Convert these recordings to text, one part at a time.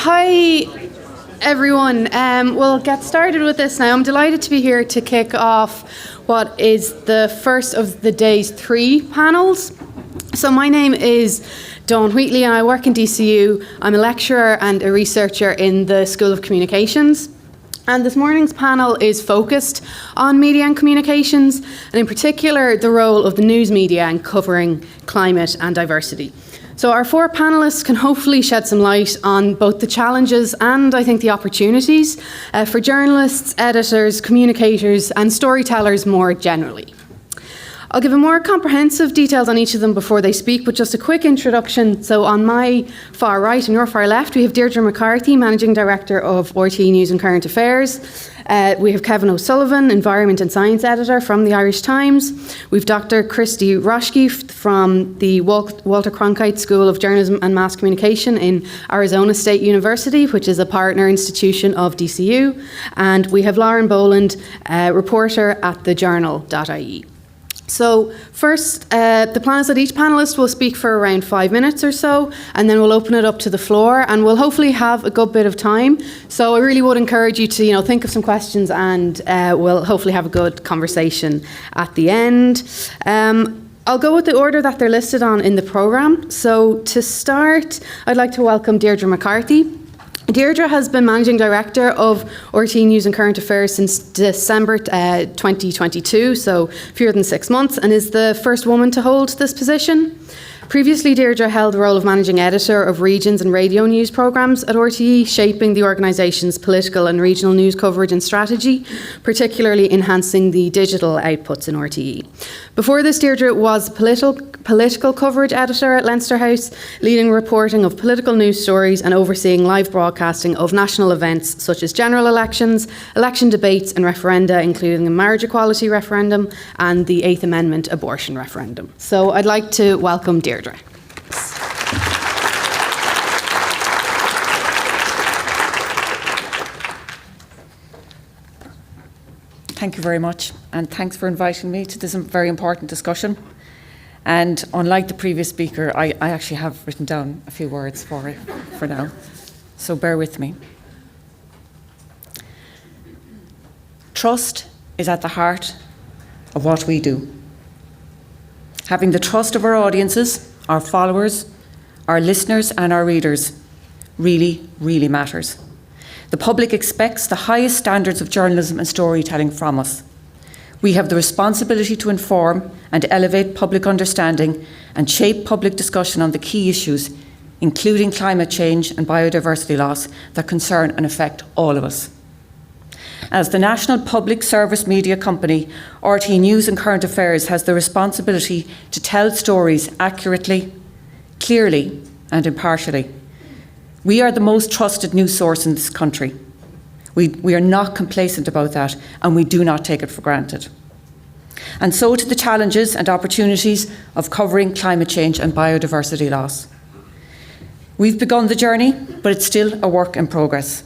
Hi everyone. We'll get started with this now. I'm delighted to be here to kick off what is the first of the day's 3 panels. So my name is Wheatley and I work in DCU. I'm a lecturer and a researcher in the School of Communications. And this morning's panel is focused on media and communications, and in particular the role of the news media in covering climate and diversity. So our 4 panellists can hopefully shed some light on both the challenges and I think the opportunities for journalists, editors, communicators and storytellers more generally. I'll give a more comprehensive details on each of them before they speak, but just a quick introduction. So on my far right and your far left, we have Deirdre McCarthy, Managing Director of RTE News and Current Affairs. We have Kevin O'Sullivan, Environment and Science Editor from the Irish Times. We've Dr. Kristy Roschke from the Walter Cronkite School of Journalism and Mass Communication in Arizona State University, which is a partner institution of DCU. And we have Lauren Boland, reporter at thejournal.ie. So first, the plan is that each panellist will speak for around 5 minutes or so, and then we'll open it up to the floor, and we'll hopefully have a good bit of time. So I really would encourage you to, think of some questions, and we'll hopefully have a good conversation at the end. I'll go with the order that they're listed on in the programme. So to start, I'd like to welcome Deirdre McCarthy. Deirdre has been Managing Director of RTE News and Current Affairs since December 2022, so fewer than 6 months, and is the first woman to hold this position. Previously, Deirdre held the role of Managing Editor of Regions and Radio News Programmes at RTE, shaping the organisation's political and regional news coverage and strategy, particularly enhancing the digital outputs in RTE. Before this, Deirdre was political coverage editor at Leinster House, leading reporting of political news stories and overseeing live broadcasting of national events such as general elections, election debates and referenda, including the marriage equality referendum and the 8th Amendment abortion referendum. So I'd like to welcome Deirdre. Thank you very much, and thanks for inviting me to this very important discussion. And unlike the previous speaker, I actually have written down a few words for now, so bear with me. Trust is at the heart of what we do. Having the trust of our audiences, our followers, our listeners and our readers really, really matters. The public expects the highest standards of journalism and storytelling from us. We have the responsibility to inform and elevate public understanding and shape public discussion on the key issues, including climate change and biodiversity loss that concern and affect all of us. As the national public service media company, RTE News and Current Affairs has the responsibility to tell stories accurately, clearly and impartially. We are the most trusted news source in this country. We are not complacent about that, and we do not take it for granted. And so to the challenges and opportunities of covering climate change and biodiversity loss. We've begun the journey, but it's still a work in progress.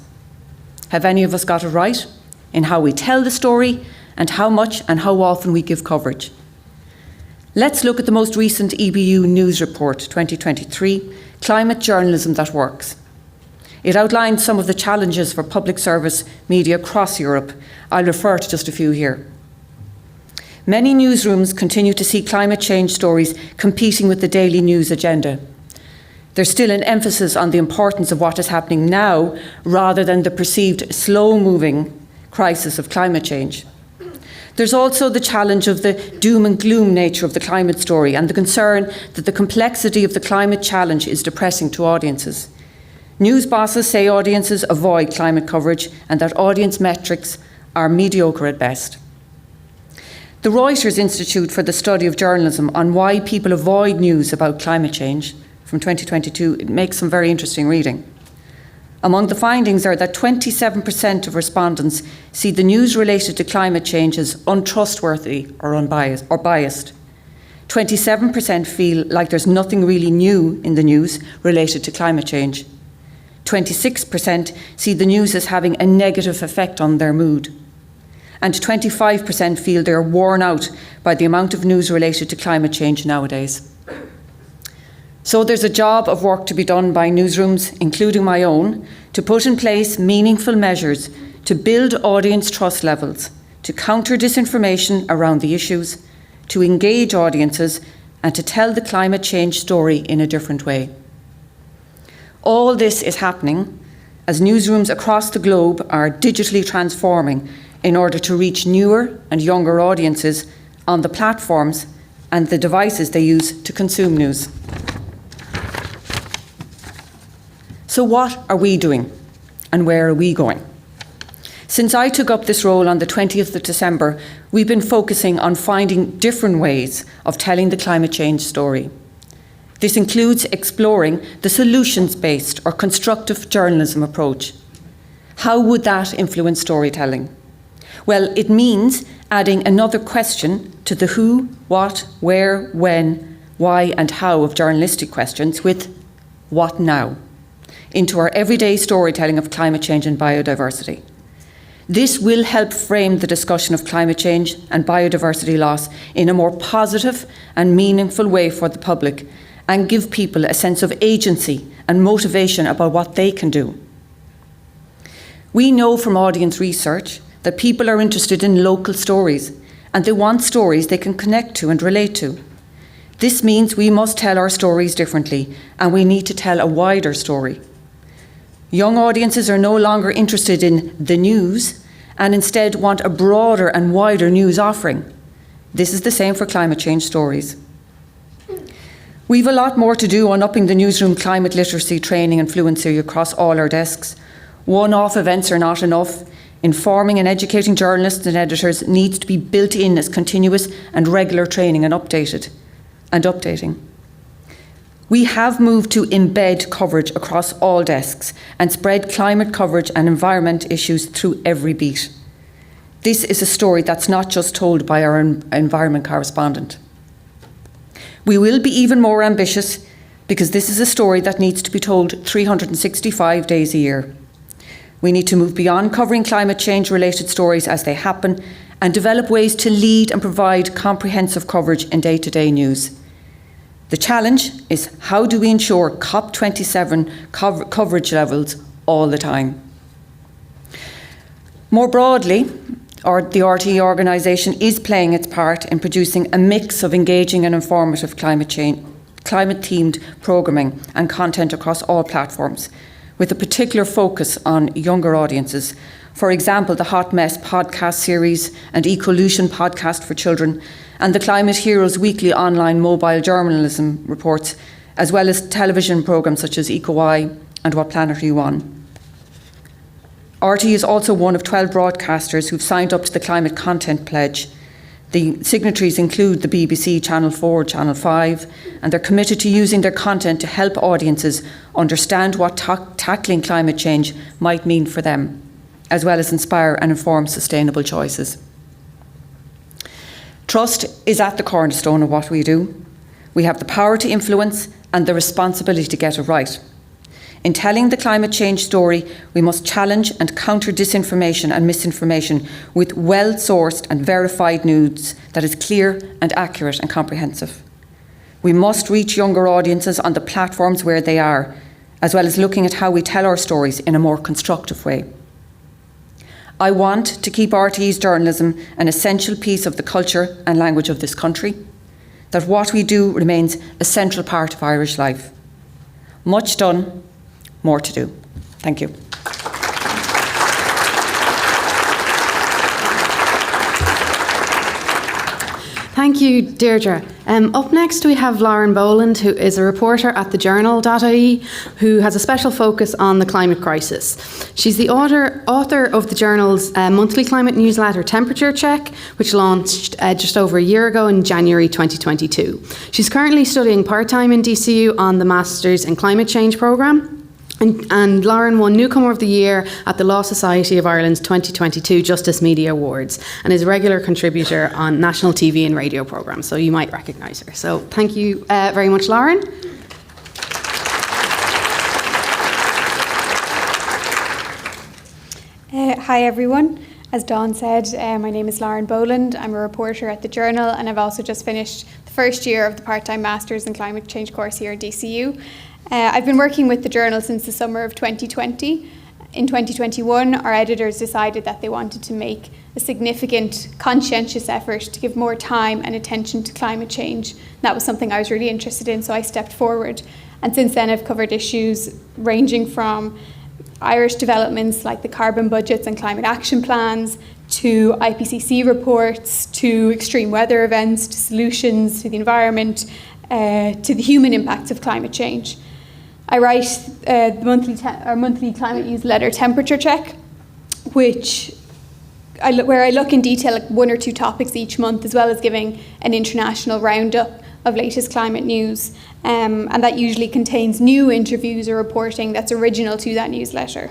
Have any of us got it right in how we tell the story and how much and how often we give coverage? Let's look at the most recent EBU News Report 2023, Climate Journalism That Works. It outlines some of the challenges for public service media across Europe. I'll refer to just a few here. Many newsrooms continue to see climate change stories competing with the daily news agenda. There's still an emphasis on the importance of what is happening now rather than the perceived slow-moving crisis of climate change. There's also the challenge of the doom and gloom nature of the climate story and the concern that the complexity of the climate challenge is depressing to audiences. News bosses say audiences avoid climate coverage and that audience metrics are mediocre at best. The Reuters Institute for the Study of Journalism on why people avoid news about climate change from 2022, it makes some very interesting reading. Among the findings are that 27% of respondents see the news related to climate change as untrustworthy or biased. 27% feel like there's nothing really new in the news related to climate change. 26% see the news as having a negative effect on their mood. And 25% feel they're worn out by the amount of news related to climate change nowadays. So there's a job of work to be done by newsrooms, including my own, to put in place meaningful measures to build audience trust levels, to counter disinformation around the issues, to engage audiences, and to tell the climate change story in a different way. All this is happening as newsrooms across the globe are digitally transforming in order to reach newer and younger audiences on the platforms and the devices they use to consume news. So what are we doing and where are we going? Since I took up this role on the 20th of December, we've been focusing on finding different ways of telling the climate change story. This includes exploring the solutions-based or constructive journalism approach. How would that influence storytelling? Well, it means adding another question to the who, what, where, when, why and how of journalistic questions with what now into our everyday storytelling of climate change and biodiversity. This will help frame the discussion of climate change and biodiversity loss in a more positive and meaningful way for the public and give people a sense of agency and motivation about what they can do. We know from audience research that people are interested in local stories and they want stories they can connect to and relate to. This means we must tell our stories differently and we need to tell a wider story. Young audiences are no longer interested in the news and instead want a broader and wider news offering. This is the same for climate change stories. We've a lot more to do on upping the newsroom climate literacy training and fluency across all our desks. One-off events are not enough. Informing and educating journalists and editors needs to be built in as continuous and regular training and updating. We have moved to embed coverage across all desks and spread climate coverage and environment issues through every beat. This is a story that's not just told by our environment correspondent. We will be even more ambitious because this is a story that needs to be told 365 days a year. We need to move beyond covering climate change related stories as they happen and develop ways to lead and provide comprehensive coverage in day-to-day news. The challenge is how do we ensure COP27 coverage levels all the time? More broadly, the RTE organisation is playing its part in producing a mix of engaging and informative climate-themed programming and content across all platforms, with a particular focus on younger audiences. For example, the Hot Mess podcast series and Ecolution podcast for children, and the Climate Heroes weekly online mobile journalism reports, as well as television programmes such as EcoEye and What Planet Are You On? RTE is also one of 12 broadcasters who've signed up to the Climate Content Pledge. The signatories include the BBC, Channel 4, Channel 5, and they're committed to using their content to help audiences understand what tackling climate change might mean for them, as well as inspire and inform sustainable choices. Trust is at the cornerstone of what we do. We have the power to influence and the responsibility to get it right. In telling the climate change story, we must challenge and counter disinformation and misinformation with well-sourced and verified news that is clear and accurate and comprehensive. We must reach younger audiences on the platforms where they are, as well as looking at how we tell our stories in a more constructive way. I want to keep RTE's journalism an essential piece of the culture and language of this country, that what we do remains a central part of Irish life. Much done, more to do. Thank you. Thank you, Deirdre. Up next we have Lauren Boland, who is a reporter at thejournal.ie, who has a special focus on the climate crisis. She's the author of the journal's monthly climate newsletter Temperature Check, which launched just over a year ago in January 2022. She's currently studying part-time in DCU on the Masters in Climate Change programme. And Lauren won Newcomer of the Year at the Law Society of Ireland's 2022 Justice Media Awards and is a regular contributor on national TV and radio programmes, so you might recognise her. So thank you very much, Lauren. Hi everyone. As Dawn said, my name is Lauren Boland. I'm a reporter at the Journal, and I've also just finished the first year of the part-time Masters in Climate Change course here at DCU. I've been working with the Journal since the summer of 2020. In 2021, our editors decided that they wanted to make a significant, conscientious effort to give more time and attention to climate change. That was something I was really interested in, so I stepped forward. And since then, I've covered issues ranging from Irish developments like the carbon budgets and climate action plans, to IPCC reports, to extreme weather events, to solutions to the environment, to the human impacts of climate change. I write our monthly climate newsletter, Temperature Check, where I look in detail at one or two topics each month, as well as giving an international roundup of latest climate news. And that usually contains new interviews or reporting that's original to that newsletter.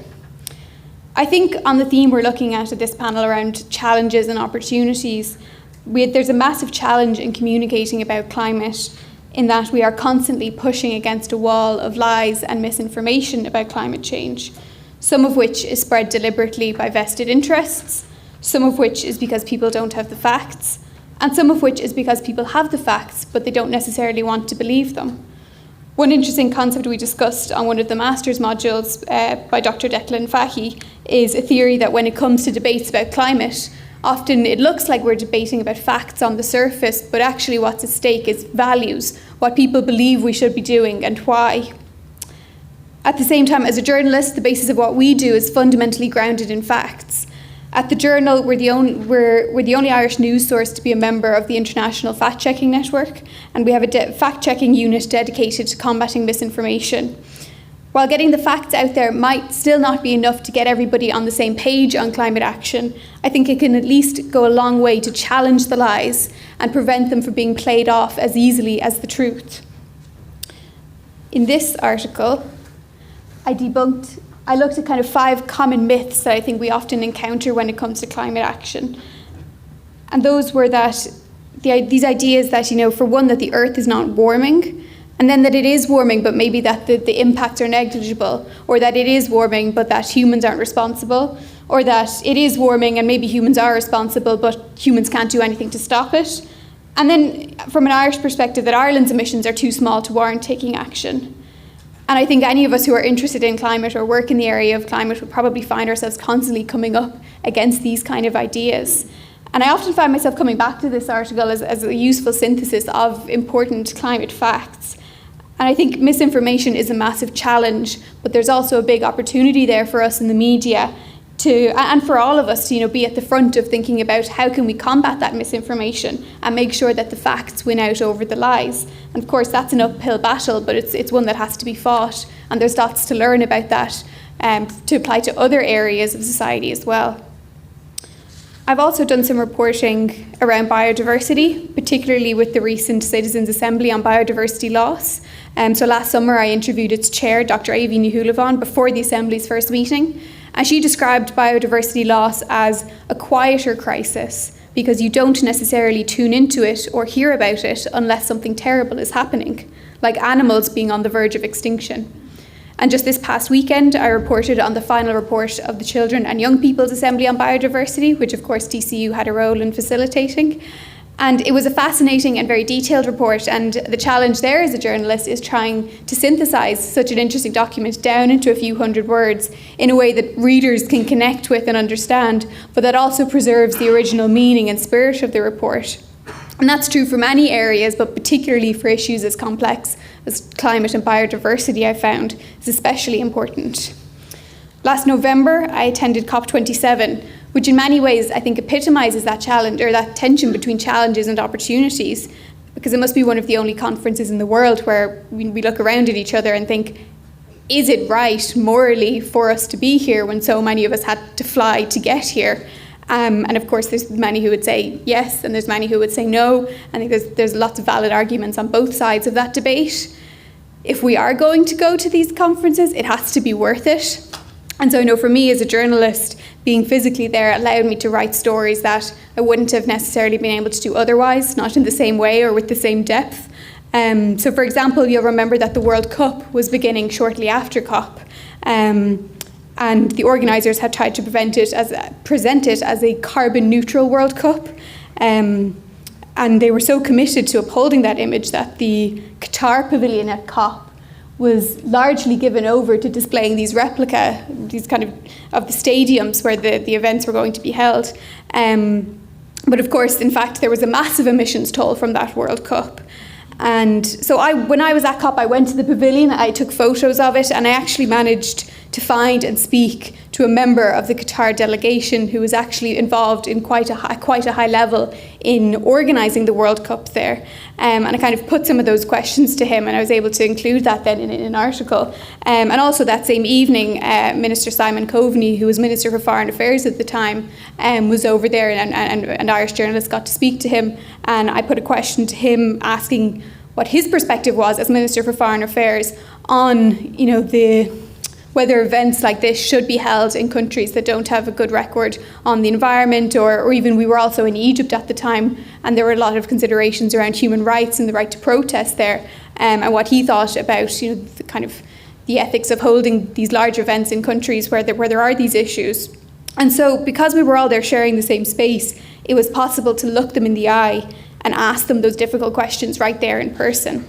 I think on the theme we're looking at this panel around challenges and opportunities, there's a massive challenge in communicating about climate, in that we are constantly pushing against a wall of lies and misinformation about climate change, some of which is spread deliberately by vested interests, some of which is because people don't have the facts, and some of which is because people have the facts, but they don't necessarily want to believe them. One interesting concept we discussed on one of the master's modules by Dr. Declan Fahey is a theory that when it comes to debates about climate, often it looks like we're debating about facts on the surface, but actually what's at stake is values, what people believe we should be doing and why. At the same time, as a journalist, the basis of what we do is fundamentally grounded in facts. At the Journal, we're the only Irish news source to be a member of the International Fact-Checking Network, and we have a fact-checking unit dedicated to combating misinformation. While getting the facts out there might still not be enough to get everybody on the same page on climate action, I think it can at least go a long way to challenge the lies and prevent them from being played off as easily as the truth. In this article, I looked at kind of 5 common myths that I think we often encounter when it comes to climate action. And those were that these ideas that, for one, that the Earth is not warming, and then that it is warming, but maybe that the impacts are negligible, or that it is warming, but that humans aren't responsible, or that it is warming and maybe humans are responsible, but humans can't do anything to stop it. And then from an Irish perspective, that Ireland's emissions are too small to warrant taking action. And I think any of us who are interested in climate or work in the area of climate would probably find ourselves constantly coming up against these kind of ideas. And I often find myself coming back to this article as a useful synthesis of important climate facts. And I think misinformation is a massive challenge, but there's also a big opportunity there for us in the media and for all of us to be at the front of thinking about how can we combat that misinformation and make sure that the facts win out over the lies. And of course that's an uphill battle, but it's one that has to be fought, and there's lots to learn about that to apply to other areas of society as well. I've also done some reporting around biodiversity, particularly with the recent Citizens' Assembly on biodiversity loss. So last summer I interviewed its chair, Dr. Aoibhí Ní Shúilleabháin, before the Assembly's first meeting. And she described biodiversity loss as a quieter crisis, because you don't necessarily tune into it or hear about it unless something terrible is happening, like animals being on the verge of extinction. And just this past weekend, I reported on the final report of the Children and Young People's Assembly on Biodiversity, which of course DCU had a role in facilitating. And it was a fascinating and very detailed report, and the challenge there as a journalist is trying to synthesise such an interesting document down into a few hundred words in a way that readers can connect with and understand, but that also preserves the original meaning and spirit of the report. And that's true for many areas, but particularly for issues as complex as climate and biodiversity, I found is especially important. Last November, I attended COP27, which in many ways I think epitomises that challenge, or that tension between challenges and opportunities, because it must be one of the only conferences in the world where we look around at each other and think, is it right morally for us to be here when so many of us had to fly to get here? And of course there's many who would say yes, and there's many who would say no. I think there's lots of valid arguments on both sides of that debate. If we are going to go to these conferences, it has to be worth it. And so I know for me as a journalist, being physically there allowed me to write stories that I wouldn't have necessarily been able to do otherwise, not in the same way or with the same depth. So for example, you'll remember that the World Cup was beginning shortly after COP. and the organisers had tried to present it as a carbon neutral World Cup. And they were so committed to upholding that image that the Qatar pavilion at COP was largely given over to displaying these replica, these kind of the stadiums where the events were going to be held. But of course, in fact, there was a massive emissions toll from that World Cup. And so when I was at COP, I went to the pavilion, I took photos of it, and I actually managed to find and speak to a member of the Qatar delegation who was actually involved in quite a high level in organising the World Cup there. And I kind of put some of those questions to him, and I was able to include that then in an article. And also that same evening, Minister Simon Coveney, who was Minister for Foreign Affairs at the time, was over there, and Irish journalists got to speak to him. And I put a question to him asking what his perspective was as Minister for Foreign Affairs on, whether events like this should be held in countries that don't have a good record on the environment, or even we were also in Egypt at the time, and there were a lot of considerations around human rights and the right to protest there, and what he thought about the ethics of holding these large events in countries where there are these issues. And so because we were all there sharing the same space, it was possible to look them in the eye and ask them those difficult questions right there in person.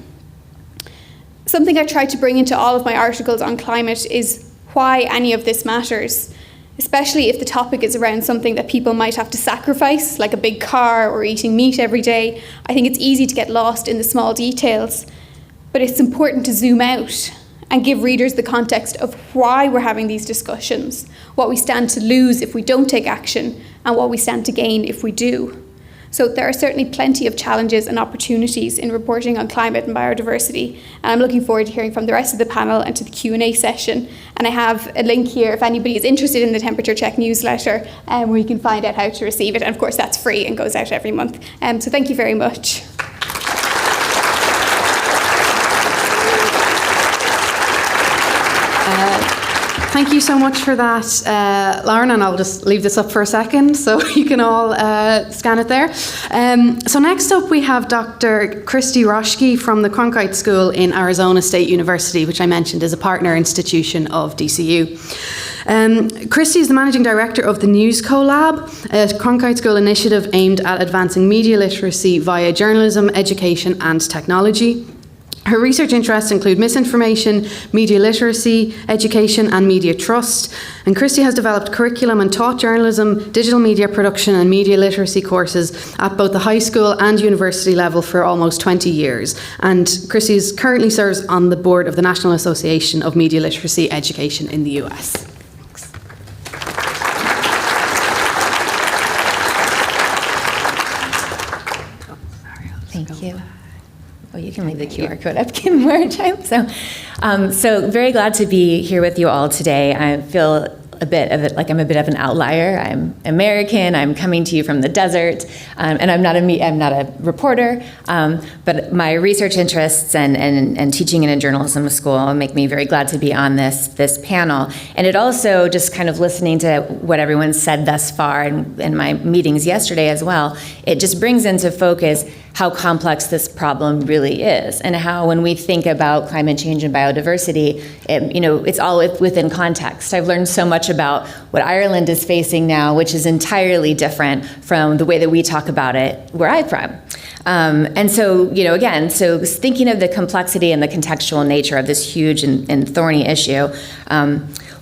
Something I try to bring into all of my articles on climate is why any of this matters, especially if the topic is around something that people might have to sacrifice, like a big car or eating meat every day. I think it's easy to get lost in the small details, but it's important to zoom out and give readers the context of why we're having these discussions, what we stand to lose if we don't take action, and what we stand to gain if we do. So there are certainly plenty of challenges and opportunities in reporting on climate and biodiversity, and I'm looking forward to hearing from the rest of the panel and to the Q&A session. And I have a link here if anybody is interested in the Temperature Check newsletter, where you can find out how to receive it. And of course that's free and goes out every month. So thank you very much. Thank you so much for that, Lauren, and I'll just leave this up for a second so you can all scan it there. So next up we have Dr. Kristy Roschke from the Cronkite School in Arizona State University, which I mentioned is a partner institution of DCU. Kristy is the Managing Director of the News Collab, a Cronkite School initiative aimed at advancing media literacy via journalism, education and technology. Her research interests include misinformation, media literacy, education and media trust. And Kristy has developed curriculum and taught journalism, digital media production and media literacy courses at both the high school and university level for almost 20 years. And Kristy currently serves on the board of the National Association of Media Literacy Education in the US. Thank you. Oh, you can leave the QR code up, give more time. So very glad to be here with you all today. I feel a bit of it, like I'm a bit of an outlier. I'm American. I'm coming to you from the desert, and I'm not a reporter. But my research interests and teaching in a journalism school make me very glad to be on this panel. And it also, just kind of listening to what everyone said thus far in my meetings yesterday as well, it just brings into focus how complex this problem really is, and how when we think about climate change and biodiversity, it's all within context. I've learned so much about what Ireland is facing now, which is entirely different from the way that we talk about it where I'm from. And so, again, so thinking of the complexity and the contextual nature of this huge and thorny issue,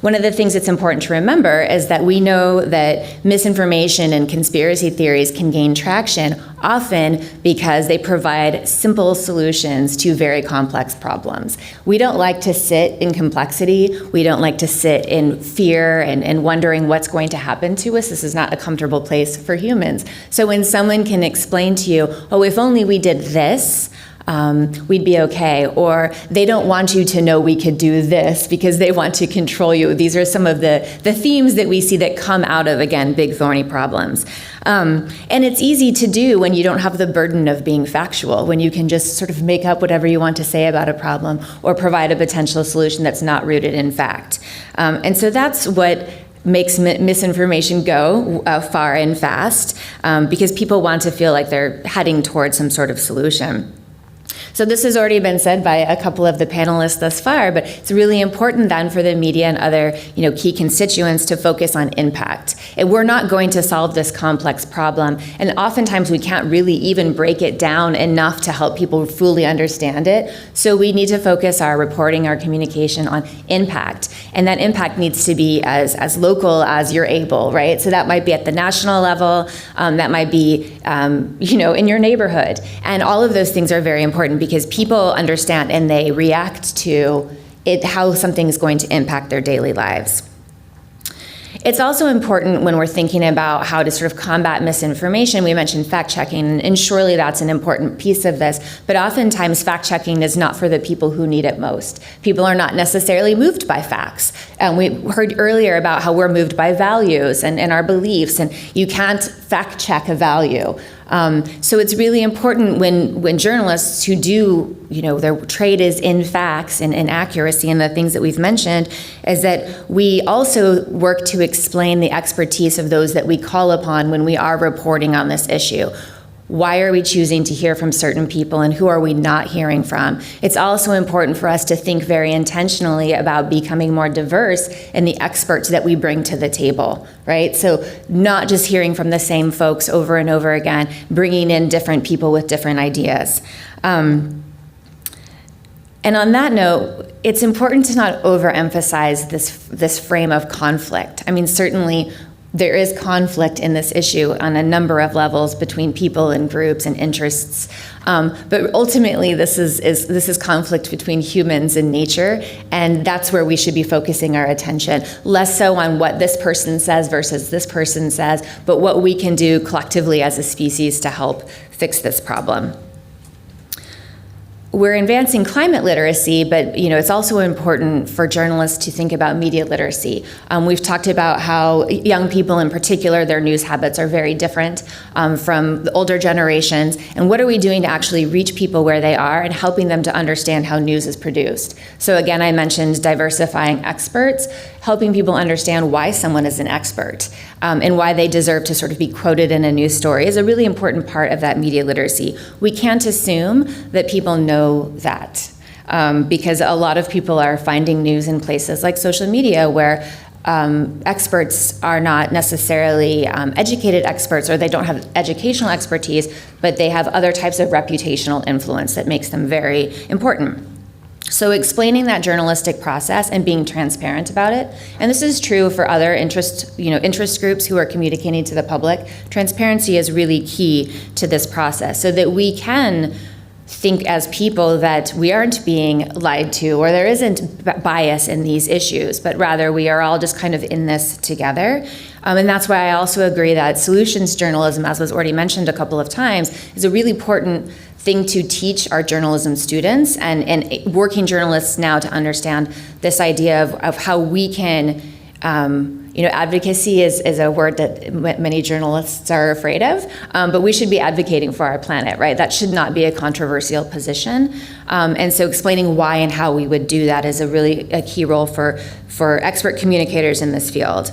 one of the things that's important to remember is that we know that misinformation and conspiracy theories can gain traction often because they provide simple solutions to very complex problems. We don't like to sit in complexity. We don't like to sit in fear and wondering what's going to happen to us. This is not a comfortable place for humans. So when someone can explain to you, oh, if only we did this, we'd be okay, or they don't want you to know we could do this because they want to control you. These are some of the themes that we see that come out of, again, big thorny problems. And it's easy to do when you don't have the burden of being factual, when you can just sort of make up whatever you want to say about a problem or provide a potential solution that's not rooted in fact. And so that's what makes misinformation go far and fast, because people want to feel like they're heading towards some sort of solution. So this has already been said by a couple of the panelists thus far, but it's really important then for the media and other, key constituents to focus on impact. And we're not going to solve this complex problem, and oftentimes we can't really even break it down enough to help people fully understand it. So we need to focus our reporting, our communication on impact, and that impact needs to be as local as you're able, right? So that might be at the national level, that might be, in your neighborhood, and all of those things are very important because people understand and they react to it, how something is going to impact their daily lives. It's also important when we're thinking about how to sort of combat misinformation. We mentioned fact-checking, and surely that's an important piece of this, but oftentimes fact-checking is not for the people who need it most. People are not necessarily moved by facts. We heard earlier about how we're moved by values and our beliefs, and you can't fact-check a value. So it's really important when journalists who do, their trade is in facts and in accuracy and the things that we've mentioned, is that we also work to explain the expertise of those that we call upon when we are reporting on this issue. Why are we choosing to hear from certain people, and who are we not hearing from? It's also important for us to think very intentionally about becoming more diverse in the experts that we bring to the table, right? So not just hearing from the same folks over and over again, bringing in different people with different ideas. And on that note, it's important to not overemphasize this frame of conflict. I mean, certainly there is conflict in this issue on a number of levels between people and groups and interests, but ultimately this is conflict between humans and nature, and that's where we should be focusing our attention. Less so on what this person says versus this person says, but what we can do collectively as a species to help fix this problem. We're advancing climate literacy, but it's also important for journalists to think about media literacy. We've talked about how young people in particular, their news habits are very different from the older generations, and what are we doing to actually reach people where they are and helping them to understand how news is produced. So again, I mentioned diversifying experts, helping people understand why someone is an expert and why they deserve to sort of be quoted in a news story is a really important part of that media literacy. We can't assume that people know that because a lot of people are finding news in places like social media where experts are not necessarily educated experts, or they don't have educational expertise, but they have other types of reputational influence that makes them very important. So explaining that journalistic process and being transparent about it, and this is true for other interest groups who are communicating to the public, transparency is really key to this process so that we can think as people that we aren't being lied to, or there isn't bias in these issues, but rather we are all just kind of in this together. And that's why I also agree that solutions journalism, as was already mentioned a couple of times, is a really important thing to teach our journalism students and working journalists now to understand this idea of how we can, advocacy is a word that many journalists are afraid of, but we should be advocating for our planet, right? That should not be a controversial position. And so explaining why and how we would do that is a key role for expert communicators in this field.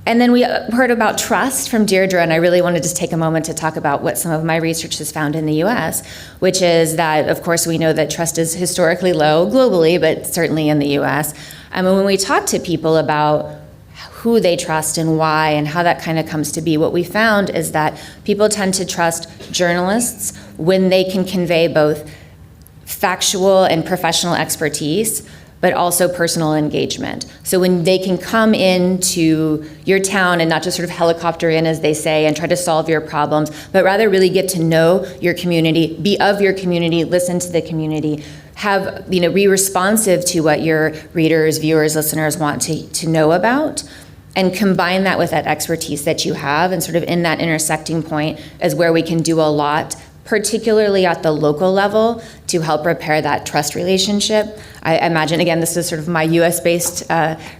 And then we heard about trust from Deirdre, and I really wanted to take a moment to talk about what some of my research has found in the US, which is that, of course, we know that trust is historically low globally, but certainly in the US. And when we talk to people about who they trust and why and how that kind of comes to be, what we found is that people tend to trust journalists when they can convey both factual and professional expertise, but also personal engagement. So when they can come into your town and not just sort of helicopter in, as they say, and try to solve your problems, but rather really get to know your community, be of your community, listen to the community, be responsive to what your readers, viewers, listeners want to know about, and combine that with that expertise that you have, and sort of in that intersecting point is where we can do a lot, particularly at the local level, to help repair that trust relationship. I imagine, again, this is sort of my US-based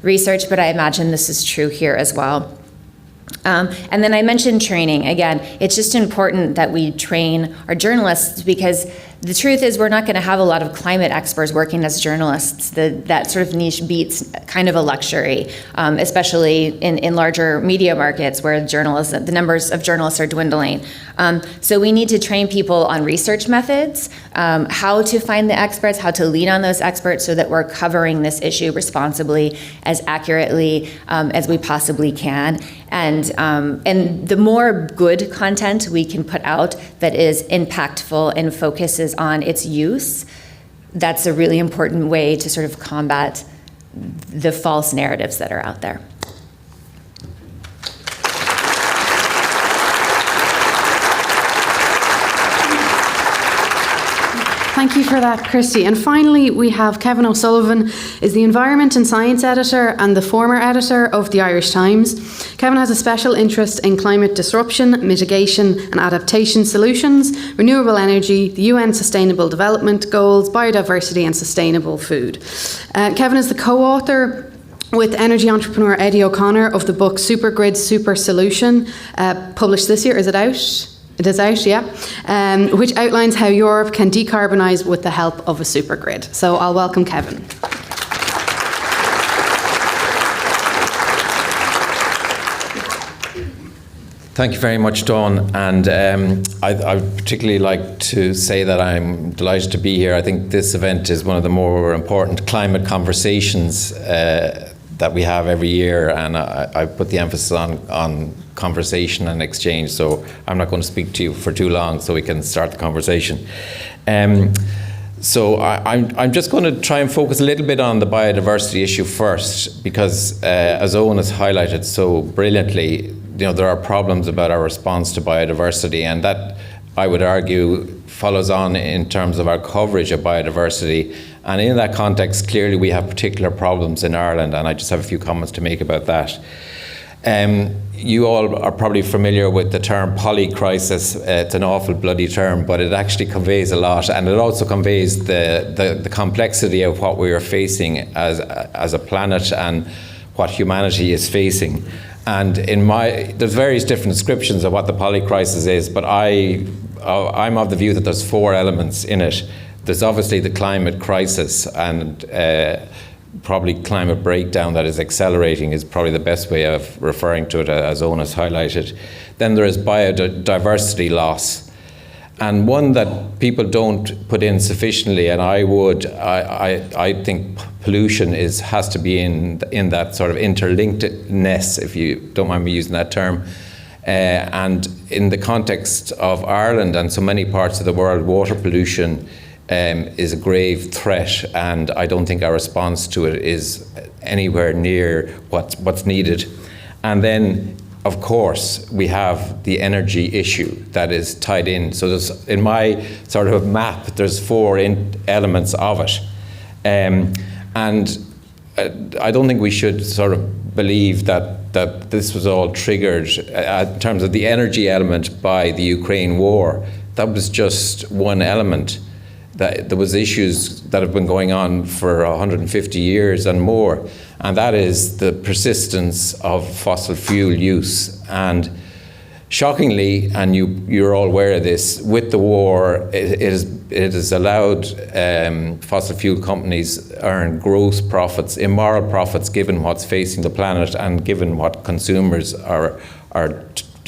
research, but I imagine this is true here as well. And then I mentioned training. Again, it's just important that we train our journalists because the truth is we're not going to have a lot of climate experts working as journalists. That sort of niche beats kind of a luxury, especially in larger media markets where the numbers of journalists are dwindling. So we need to train people on research methods, how to find the experts, how to lean on those experts so that we're covering this issue responsibly, as accurately as we possibly can. And the more good content we can put out that is impactful and focuses on its use, that's a really important way to sort of combat the false narratives that are out there. Thank you for that, Kristy. And finally, we have Kevin O'Sullivan, is the Environment and Science Editor and the former editor of the Irish Times. Kevin has a special interest in climate disruption, mitigation and adaptation solutions, renewable energy, the UN Sustainable Development Goals, biodiversity and sustainable food. Kevin is the co-author with energy entrepreneur Eddie O'Connor of the book Supergrid Super Solution, published this year. Is it out? It is out, yeah, which outlines how Europe can decarbonise with the help of a supergrid. So I'll welcome Kevin. Thank you very much, Dawn. And I'd particularly like to say that I'm delighted to be here. I think this event is one of the more important climate conversations that we have every year, and I put the emphasis on conversation and exchange, so I'm not going to speak to you for too long so we can start the conversation. So I'm just going to try and focus a little bit on the biodiversity issue first, because as Owen has highlighted so brilliantly, there are problems about our response to biodiversity, and that, I would argue, follows on in terms of our coverage of biodiversity. And in that context, clearly we have particular problems in Ireland, and I just have a few comments to make about that. You all are probably familiar with the term polycrisis. It's an awful bloody term, but it actually conveys a lot, and it also conveys the complexity of what we are facing as a planet and what humanity is facing. And there's various different descriptions of what the polycrisis is, but I'm of the view that there's four elements in it. There's obviously the climate crisis, and probably climate breakdown that is accelerating is probably the best way of referring to it, as Owen has highlighted. Then there is biodiversity loss, and one that people don't put in sufficiently, and I think pollution has to be in that sort of interlinkedness, if you don't mind me using that term. And in the context of Ireland and so many parts of the world, water pollution is a grave threat, and I don't think our response to it is anywhere near what's needed. And then, of course, we have the energy issue that is tied in. So in my sort of map, there's four elements of it. And I don't think we should sort of believe that this was all triggered in terms of the energy element by the Ukraine war. That was just one element. That there was issues that have been going on for 150 years and more, and that is the persistence of fossil fuel use. And shockingly, and you're all aware of this, with the war, it has allowed fossil fuel companies earn gross profits, immoral profits, given what's facing the planet and given what consumers are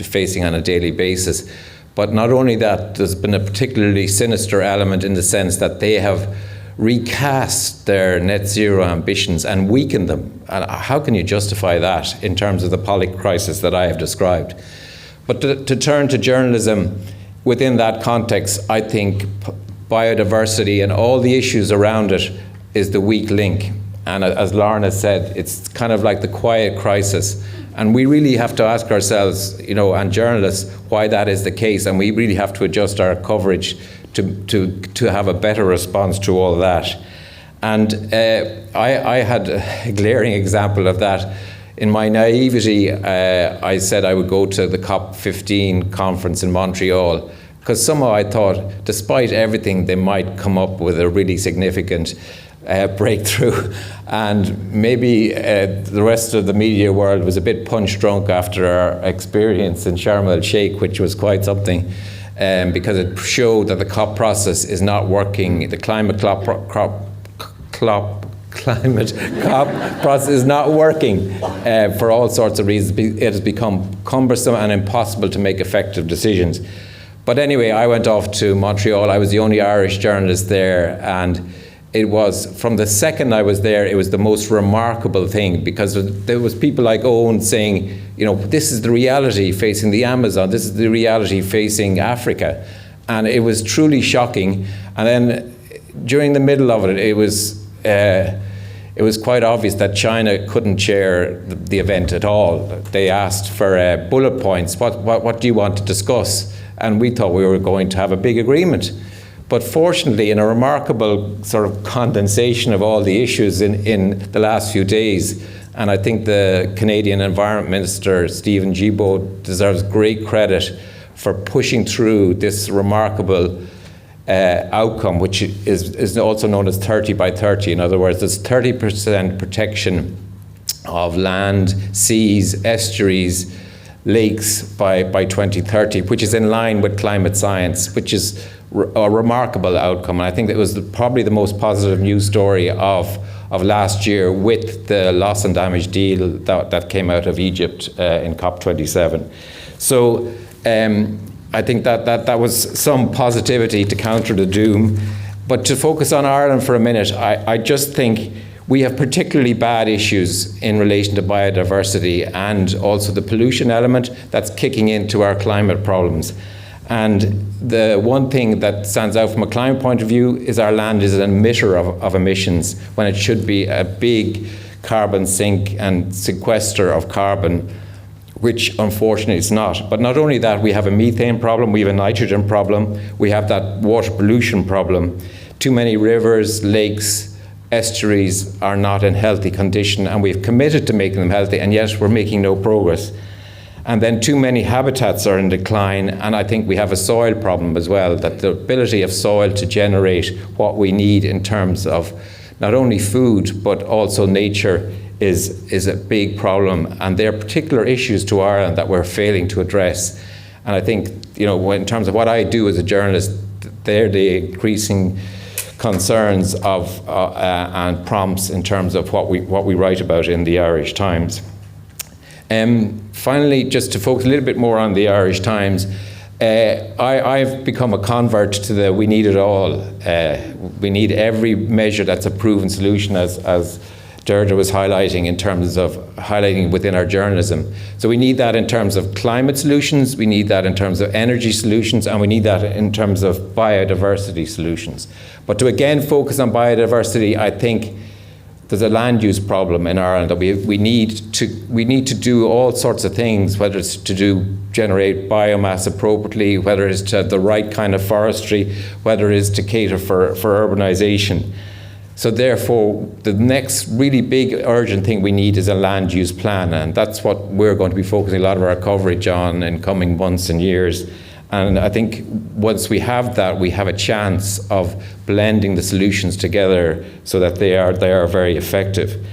facing on a daily basis. But not only that, there's been a particularly sinister element in the sense that they have recast their net zero ambitions and weakened them. And how can you justify that in terms of the polycrisis that I have described? But to turn to journalism within that context, I think biodiversity and all the issues around it is the weak link. And as Lauren has said, it's kind of like the quiet crisis. And we really have to ask ourselves, and journalists, why that is the case. And we really have to adjust our coverage to have a better response to all that. And I had a glaring example of that. In my naivety, I said I would go to the COP15 conference in Montreal, because somehow I thought, despite everything, they might come up with a really significant breakthrough. And maybe the rest of the media world was a bit punch drunk after our experience in Sharm el-Sheikh, which was quite something. because it showed that the COP process is not working. The climate COP process is not working for all sorts of reasons. It has become cumbersome and impossible to make effective decisions. But anyway, I went off to Montreal. I was the only Irish journalist there, and it was, from the second I was there, it was the most remarkable thing, because there was people like Owen saying, you know, this is the reality facing the Amazon, this is the reality facing Africa. And it was truly shocking. And then during the middle of it, it was quite obvious that China couldn't chair the event at all. They asked for bullet points. What do you want to discuss? And we thought we were going to have a big agreement. But fortunately, in a remarkable sort of condensation of all the issues in the last few days, and I think the Canadian Environment Minister, Stephen Guilbeault, deserves great credit for pushing through this remarkable outcome, which is also known as 30 by 30. In other words, there's 30% protection of land, seas, estuaries, lakes by 2030, which is in line with climate science, which is a remarkable outcome. And I think that was probably the most positive news story of last year, with the loss and damage deal that came out of Egypt in COP27. So I think that was some positivity to counter the doom. But to focus on Ireland for a minute, I just think we have particularly bad issues in relation to biodiversity, and also the pollution element that's kicking into our climate problems. And the one thing that stands out from a climate point of view is our land is an emitter of emissions, when it should be a big carbon sink and sequester of carbon, which unfortunately it's not. But not only that, we have a methane problem, we have a nitrogen problem, we have that water pollution problem. Too many rivers, lakes, estuaries are not in healthy condition, and we've committed to making them healthy, and yet we're making no progress. And then too many habitats are in decline, and I think we have a soil problem as well, that the ability of soil to generate what we need in terms of not only food but also nature is a big problem, and there are particular issues to Ireland that we're failing to address. And I think, you know, in terms of what I do as a journalist, they're the increasing concerns of and prompts in terms of what we write about in the Irish Times. Finally, just to focus a little bit more on the Irish Times, I've become a convert to the we need it all. We need every measure that's a proven solution, as Deirdre was highlighting, in terms of highlighting within our journalism. So we need that in terms of climate solutions, we need that in terms of energy solutions, and we need that in terms of biodiversity solutions. But to again focus on biodiversity, I think there's a land use problem in Ireland that we need to do all sorts of things, whether it's to generate biomass appropriately, whether it's to have the right kind of forestry, whether it is to cater for urbanisation. So therefore, the next really big urgent thing we need is a land use plan, and that's what we're going to be focusing a lot of our coverage on in coming months and years. And I think once we have that, we have a chance of blending the solutions together so that they are very effective.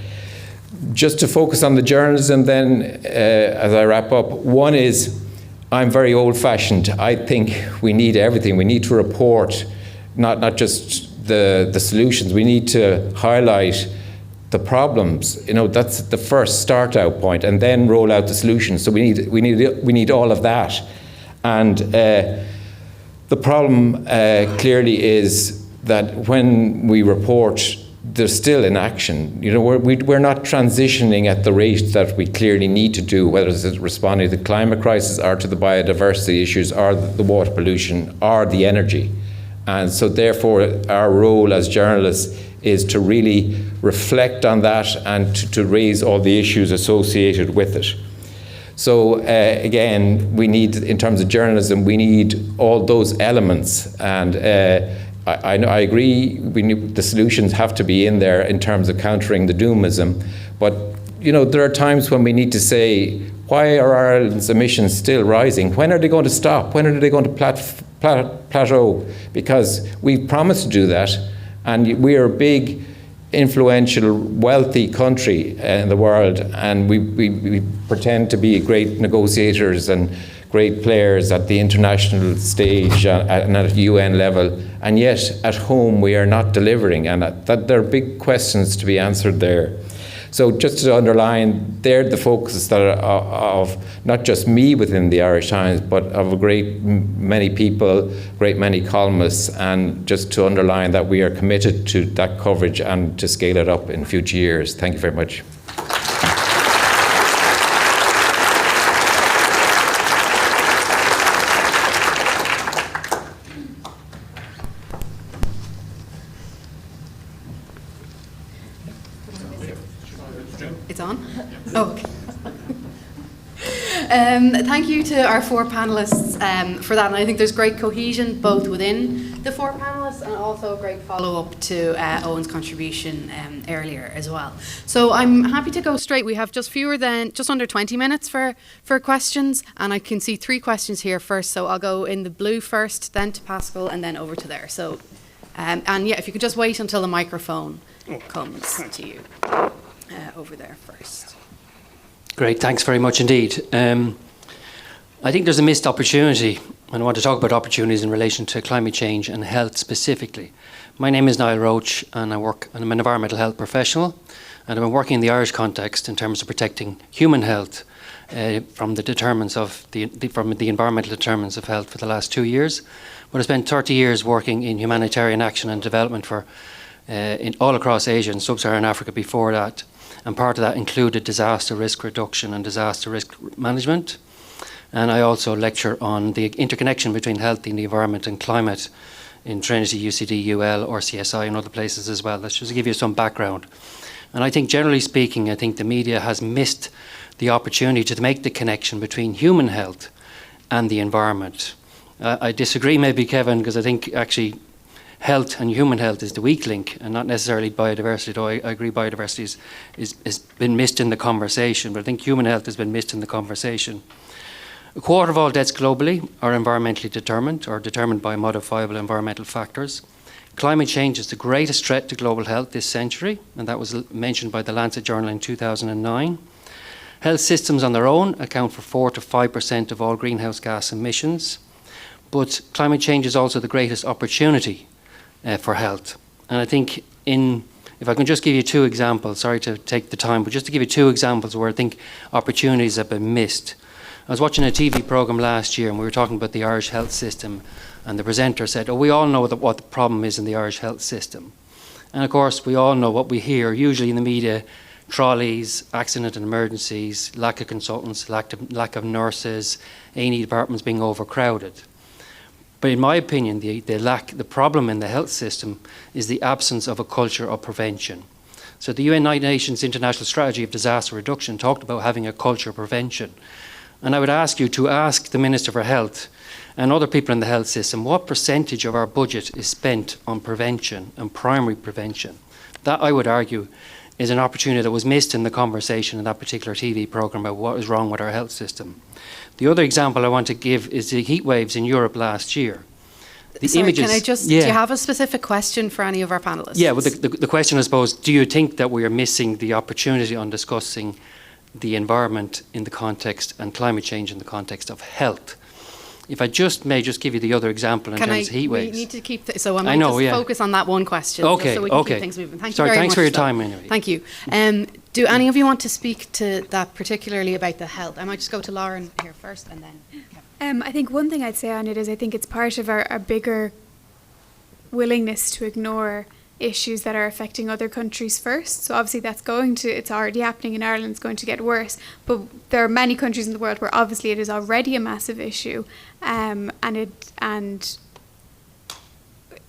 Just to focus on the journalism then, as I wrap up, one is, I'm very old-fashioned. I think we need everything. We need to report not just the solutions. We need to highlight the problems. You know, that's the first start out point, and then roll out the solutions. So we need all of that. And the problem clearly is that when we report, there's still inaction. You know, we're not transitioning at the rate that we clearly need to do, whether it's responding to the climate crisis or to the biodiversity issues or the water pollution or the energy. And so therefore our role as journalists is to really reflect on that and to raise all the issues associated with it. So again, we need, in terms of journalism, we need all those elements. And I agree, the solutions have to be in there in terms of countering the doomism. But you know, there are times when we need to say, why are Ireland's emissions still rising? When are they going to stop? When are they going to plateau? Because we've promised to do that, and we are a big, influential, wealthy country in the world, and we pretend to be great negotiators and great players at the international stage and at UN level, and yet at home we are not delivering, and that there are big questions to be answered there. So just to underline, they're the focuses that are of not just me within the Irish Times, but of a great many people, great many columnists, and just to underline that we are committed to that coverage and to scale it up in future years. Thank you very much. It's on? Oh, okay. Thank you to our four panellists for that, and I think there's great cohesion both within the four panellists and also a great follow-up to Owen's contribution earlier as well. So I'm happy to go straight. We have just under 20 minutes for questions, and I can see 3 questions here first, so I'll go in the blue first, then to Pascal, and then over to there. So, and yeah, if you could just wait until the microphone comes to you. Over there first. Great, thanks very much indeed. I think there's a missed opportunity, and I want to talk about opportunities in relation to climate change and health specifically. My name is Niall Roach, and I'm an environmental health professional, and I've been working in the Irish context in terms of protecting human health from the environmental determinants of health for the last 2 years. But I spent 30 years working in humanitarian action and development for all across Asia and Sub-Saharan Africa before that. And part of that included disaster risk reduction and disaster risk management. And I also lecture on the interconnection between health and the environment and climate in Trinity, UCD, UL, RCSI and other places as well. That's just to give you some background. And I think generally speaking, I think the media has missed the opportunity to make the connection between human health and the environment. I disagree maybe, Kevin, because I think actually health and human health is the weak link and not necessarily biodiversity, though I agree biodiversity has been missed in the conversation, but I think human health has been missed in the conversation. A quarter of all deaths globally are environmentally determined or determined by modifiable environmental factors. Climate change is the greatest threat to global health this century, and that was mentioned by the Lancet Journal in 2009. Health systems on their own account for 4 to 5% of all greenhouse gas emissions, but climate change is also the greatest opportunity for health. And I think if I can just give you 2 examples, sorry to take the time, but just to give you 2 examples where I think opportunities have been missed. I was watching a TV programme last year and we were talking about the Irish health system, and the presenter said, we all know what the problem is in the Irish health system. And of course we all know what we hear usually in the media: trolleys, accident and emergencies, lack of consultants, lack of nurses, A&E departments being overcrowded. But in my opinion, the problem in the health system is the absence of a culture of prevention. So the United Nations International Strategy of Disaster Reduction talked about having a culture of prevention. And I would ask you to ask the Minister for Health and other people in the health system what percentage of our budget is spent on prevention and primary prevention. That, I would argue, is an opportunity that was missed in the conversation in that particular TV programme about what is wrong with our health system. The other example I want to give is the heat waves in Europe last year. Can I just, do you have a specific question for any of our panellists? Yeah, well, the question, I suppose, do you think that we are missing the opportunity on discussing the environment in the context and climate change in the context of health? If I may just give you the other example in terms of heat waves. We need to keep, so I might focus on that one question, okay, so we can keep things moving. Sorry, thanks for your time anyway. Thank you. Do any of you want to speak to that particularly about the health? I might just go to Lauren here first and then Kevin. I think one thing I'd say on it is I think it's part of our bigger willingness to ignore issues that are affecting other countries first. So obviously it's already happening in Ireland, it's going to get worse. But there are many countries in the world where obviously it is already a massive issue.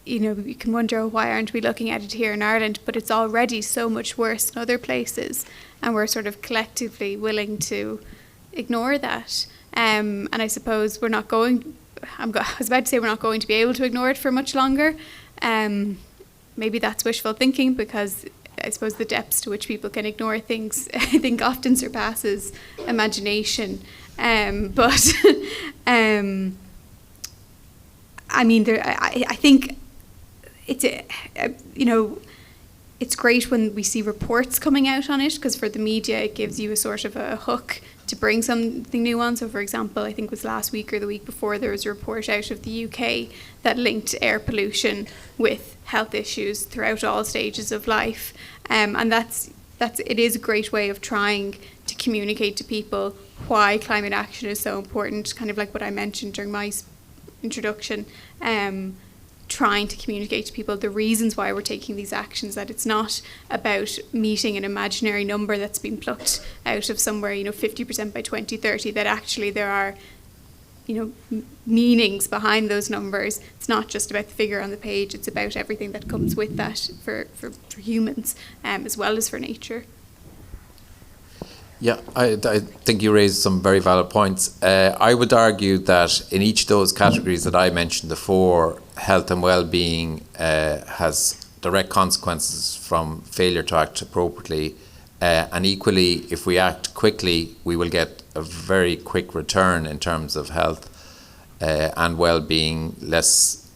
You can wonder why aren't we looking at it here in Ireland, but it's already so much worse in other places. And we're sort of collectively willing to ignore that. And I suppose I was about to say we're not going to be able to ignore it for much longer. Maybe that's wishful thinking, because I suppose the depths to which people can ignore things, I think, often surpasses imagination. I think it's great when we see reports coming out on it, because for the media it gives you a sort of a hook to bring something new on. So, for example, I think it was last week or the week before, there was a report out of the UK that linked air pollution with health issues throughout all stages of life. And it is a great way of trying to communicate to people why climate action is so important, kind of like what I mentioned during my introduction, trying to communicate to people the reasons why we're taking these actions, that it's not about meeting an imaginary number that's been plucked out of somewhere, 50% by 2030, that actually there are, meanings behind those numbers. It's not just about the figure on the page, it's about everything that comes with that for humans, as well as for nature. Yeah, I think you raised some very valid points. I would argue that in each of those categories that I mentioned before, health and well-being has direct consequences from failure to act appropriately. And equally, if we act quickly, we will get a very quick return in terms of health and well-being, less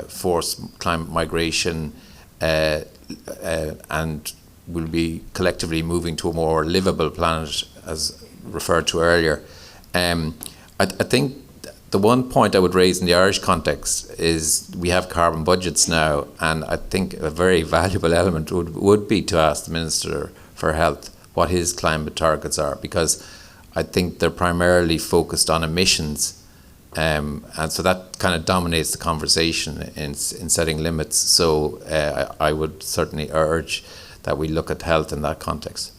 forced climate migration, and we'll be collectively moving to a more livable planet, as referred to earlier. I think the one point I would raise in the Irish context is we have carbon budgets now, and I think a very valuable element would be to ask the Minister for Health what his climate targets are, because I think they're primarily focused on emissions, and so that kind of dominates the conversation in setting limits. So I would certainly urge that we look at health in that context.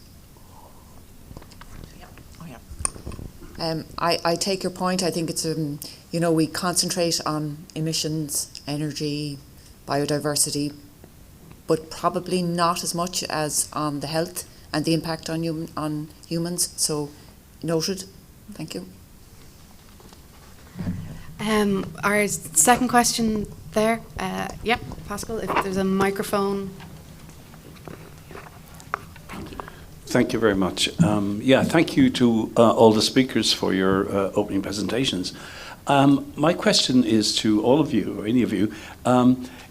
I take your point. I think it's, we concentrate on emissions, energy, biodiversity, but probably not as much as on the health and the impact on humans. So, noted. Thank you. Our second question there. Pascal, if there's a microphone. Thank you very much. Thank you to all the speakers for your opening presentations. My question is to all of you, or any of you,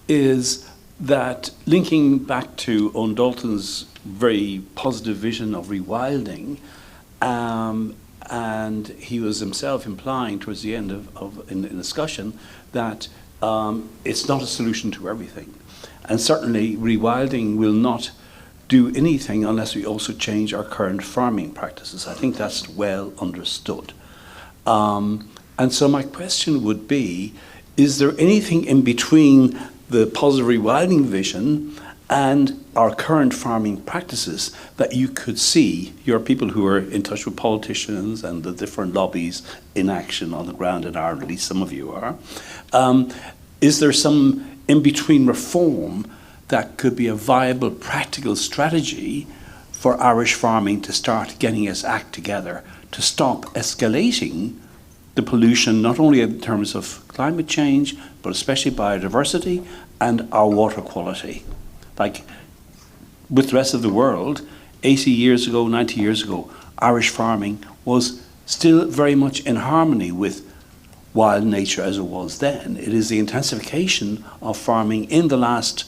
is that linking back to Owen Dalton's very positive vision of rewilding, and he was himself implying towards the end in the discussion that it's not a solution to everything. And certainly rewilding will not do anything unless we also change our current farming practices. I think that's well understood. And so my question would be, is there anything in between the positive rewilding vision and our current farming practices that you could see, your people who are in touch with politicians and the different lobbies in action on the ground in Ireland, at least some of you are, is there some in-between reform that could be a viable, practical strategy for Irish farming to start getting its act together, to stop escalating the pollution, not only in terms of climate change, but especially biodiversity and our water quality? Like with the rest of the world, 80 years ago, 90 years ago, Irish farming was still very much in harmony with wild nature as it was then. It is the intensification of farming in the last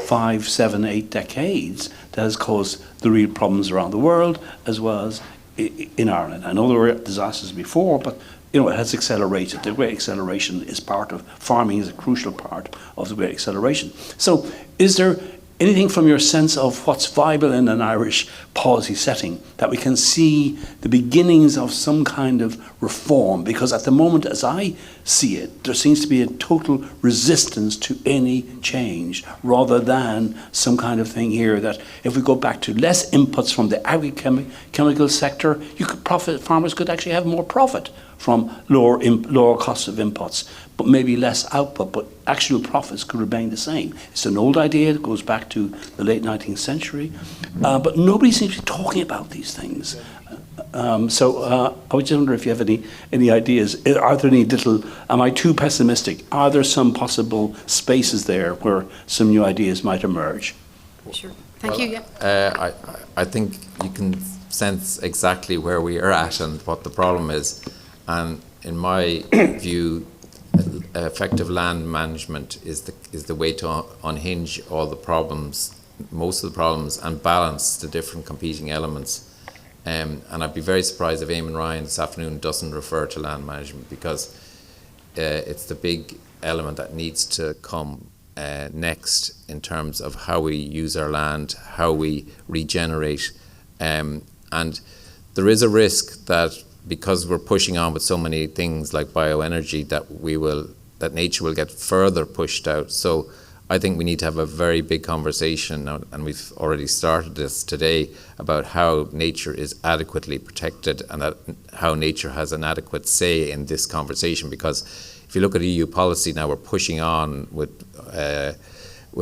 5, 7, 8 decades that has caused the real problems around the world as well as in Ireland. I know there were disasters before, but it has accelerated. The great acceleration is part of farming, is a crucial part of the great acceleration. So is there anything from your sense of what's viable in an Irish policy setting that we can see the beginnings of some kind of reform? Because at the moment, as I see it, there seems to be a total resistance to any change, rather than some kind of thing here that if we go back to less inputs from the chemical sector, farmers could actually have more profit from lower costs of inputs, but maybe less output, but actual profits could remain the same. It's an old idea that goes back to the late 19th century, but nobody seems to be talking about these things. So I would just wonder if you have any ideas. Are there any am I too pessimistic? Are there some possible spaces there where some new ideas might emerge? Sure. Thank you. Yeah. I think you can sense exactly where we are at and what the problem is. And in my view, effective land management is the way to unhinge all the problems, most of the problems, and balance the different competing elements And I'd be very surprised if Eamon Ryan this afternoon doesn't refer to land management, because it's the big element that needs to come next in terms of how we use our land, how we regenerate. And there is a risk that because we're pushing on with so many things like bioenergy, that nature will get further pushed out. So I think we need to have a very big conversation, and we've already started this today, about how nature is adequately protected and that how nature has an adequate say in this conversation. Because if you look at EU policy now, we're pushing on with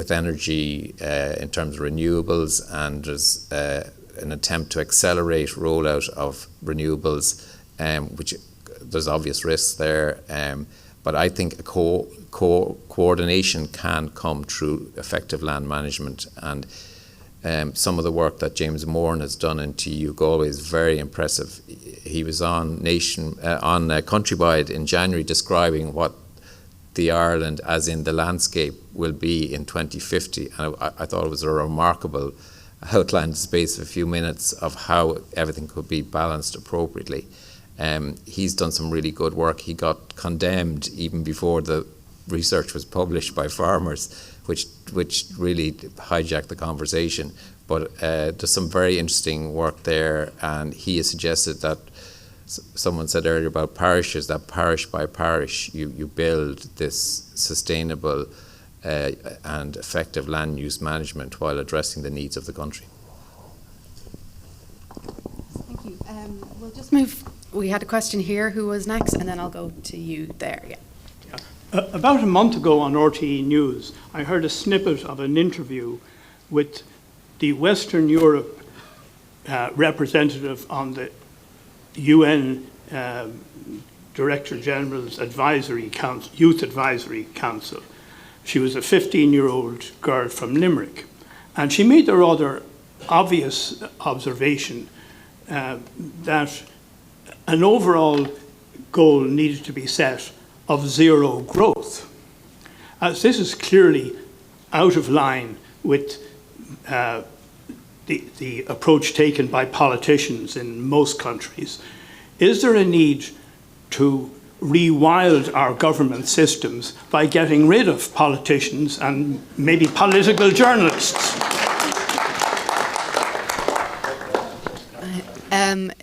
energy in terms of renewables, and there's an attempt to accelerate rollout of renewables, which there's obvious risks there. But I think a coordination can come through effective land management, and some of the work that James Moran has done in TU Galway is very impressive. He was on Countrywide in January describing what the Ireland, as in the landscape, will be in 2050, and I thought it was a remarkable outline in the space of a few minutes of how everything could be balanced appropriately. He's done some really good work. He got condemned even before the research was published by farmers, which really hijacked the conversation. But there's some very interesting work there, and he has suggested that, someone said earlier about parishes, that parish by parish you build this sustainable and effective land use management while addressing the needs of the country. Thank you. We'll just move. We had a question here. Who was next? And then I'll go to you there. Yeah. About a month ago on RTE News, I heard a snippet of an interview with the Western Europe representative on the UN Director General's Advisory Council, Youth Advisory Council. She was a 15-year-old girl from Limerick, and she made a rather obvious observation that an overall goal needed to be set of zero growth, as this is clearly out of line with the approach taken by politicians in most countries. Is there a need to rewild our government systems by getting rid of politicians and maybe political journalists?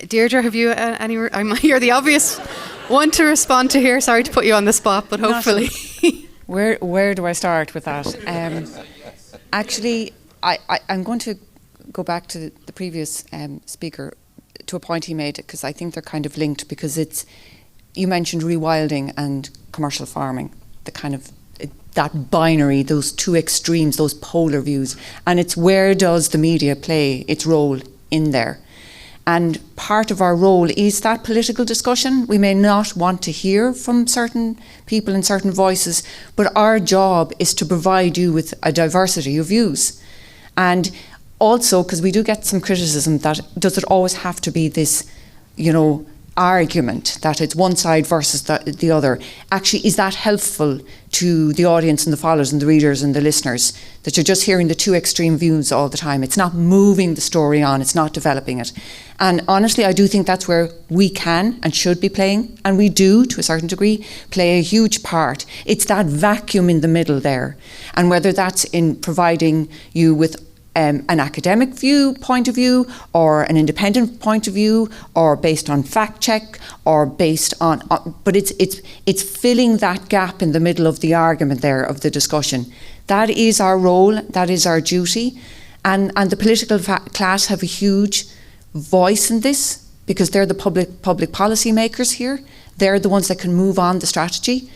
Deirdre, have you any? You're the obvious one to respond to here. Sorry to put you on the spot, but hopefully. Where do I start with that? Actually, I'm going to go back to the previous speaker, to a point he made, because I think they're kind of linked, because you mentioned rewilding and commercial farming, the kind of that binary, those two extremes, those polar views, and it's where does the media play its role in there? And part of our role is that political discussion. We may not want to hear from certain people and certain voices, but our job is to provide you with a diversity of views. And also, because we do get some criticism that does it always have to be this, argument that it's one side versus the other. Actually, is that helpful to the audience and the followers and the readers and the listeners, that you're just hearing the two extreme views all the time? It's not moving the story on, it's not developing it. And honestly, I do think that's where we can and should be playing, and we do, to a certain degree, play a huge part. It's that vacuum in the middle there. And whether that's in providing you with an academic point of view, or an independent point of view, or based on fact check, or based on, but it's filling that gap in the middle of the argument there, of the discussion. That is our role, that is our duty, and the political class have a huge voice in this, because they're the public policy makers here. They're the ones that can move on the strategy.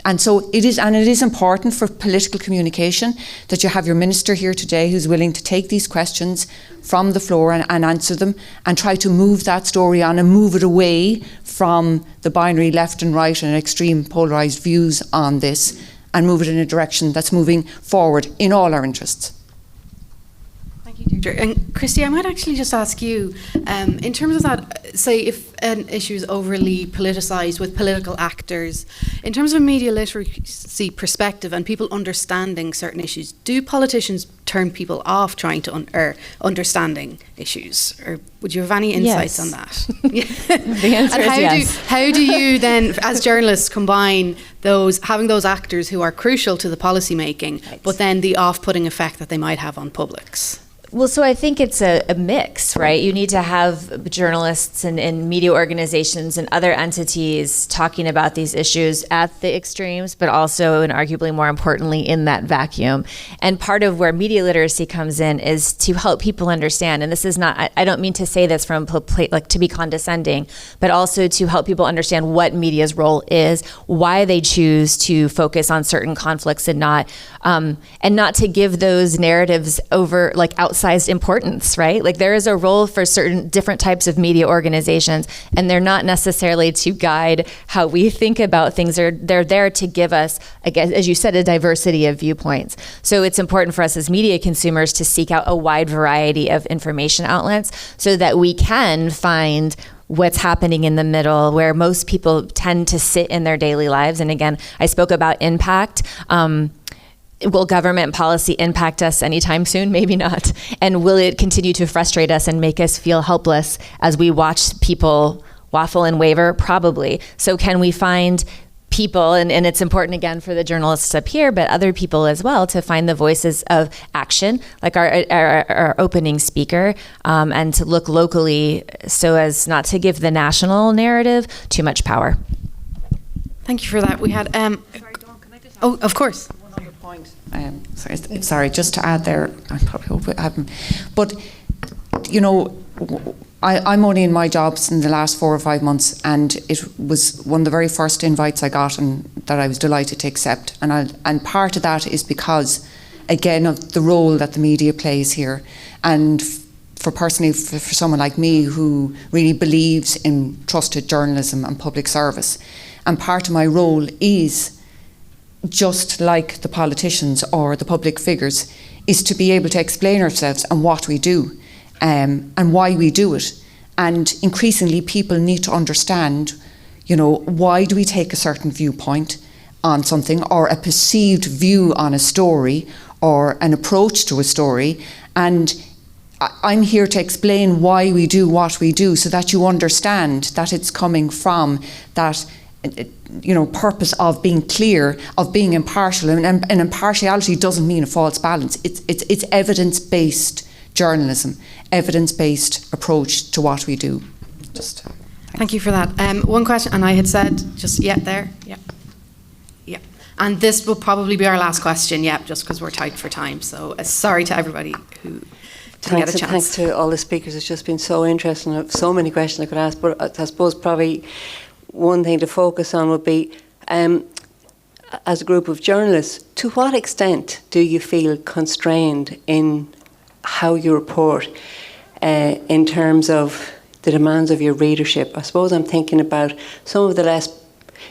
And so it is important for political communication that you have your minister here today who's willing to take these questions from the floor and answer them, and try to move that story on and move it away from the binary left and right and extreme polarised views on this, and move it in a direction that's moving forward in all our interests. Thank you, Deirdre. And Kristy, I might actually just ask you, in terms of that, say if an issue is overly politicised with political actors, in terms of a media literacy perspective and people understanding certain issues, do politicians turn people off trying to understanding issues? Or would you have any insights on that? The answer is yes. How do you then, as journalists, combine having those actors who are crucial to the policy making, but then the off-putting effect that they might have on publics? Well, so I think it's a mix, right? You need to have journalists and media organizations and other entities talking about these issues at the extremes, but also, and arguably more importantly, in that vacuum. And part of where media literacy comes in is to help people understand, and this is not, I don't mean to say this from like to be condescending, but also to help people understand what media's role is, why they choose to focus on certain conflicts and not to give those narratives over like outsized importance, right? Like there is a role for certain different types of media organizations, and they're not necessarily to guide how we think about things. They're there to give us, again, as you said, a diversity of viewpoints. So it's important for us as media consumers to seek out a wide variety of information outlets so that we can find what's happening in the middle where most people tend to sit in their daily lives. And again, I spoke about impact. Will government policy impact us anytime soon? Maybe not. And will it continue to frustrate us and make us feel helpless as we watch people waffle and waver? Probably. So can we find people, and it's important again for the journalists up here, but other people as well, to find the voices of action, like our opening speaker, and to look locally so as not to give the national narrative too much power. Thank you for that. We had, oh, of course. Sorry, just to add there, I probably hope I haven't, but you know, I'm only in my jobs in the last 4 or 5 months, and it was one of the very first invites I got and that I was delighted to accept. And part of that is because, again, of the role that the media plays here, and for someone like me who really believes in trusted journalism and public service, and part of my role is, just like the politicians or the public figures, is to be able to explain ourselves and what we do, and why we do it. And increasingly people need to understand, you know, why do we take a certain viewpoint on something, or a perceived view on a story, or an approach to a story. And I'm here to explain why we do what we do, so that you understand that it's coming from that, you know, purpose of being clear, of being impartial. And impartiality doesn't mean a false balance. It's evidence-based journalism, evidence-based approach to what we do. Thank you for that. One question, and I had said just there, yeah. And this will probably be our last question, just because we're tight for time. So sorry to everybody who didn't get a chance. Thanks to all the speakers. It's just been so interesting. I have so many questions I could ask, but I suppose probably one thing to focus on would be, as a group of journalists, to what extent do you feel constrained in how you report in terms of the demands of your readership? I suppose I'm thinking about some of the less,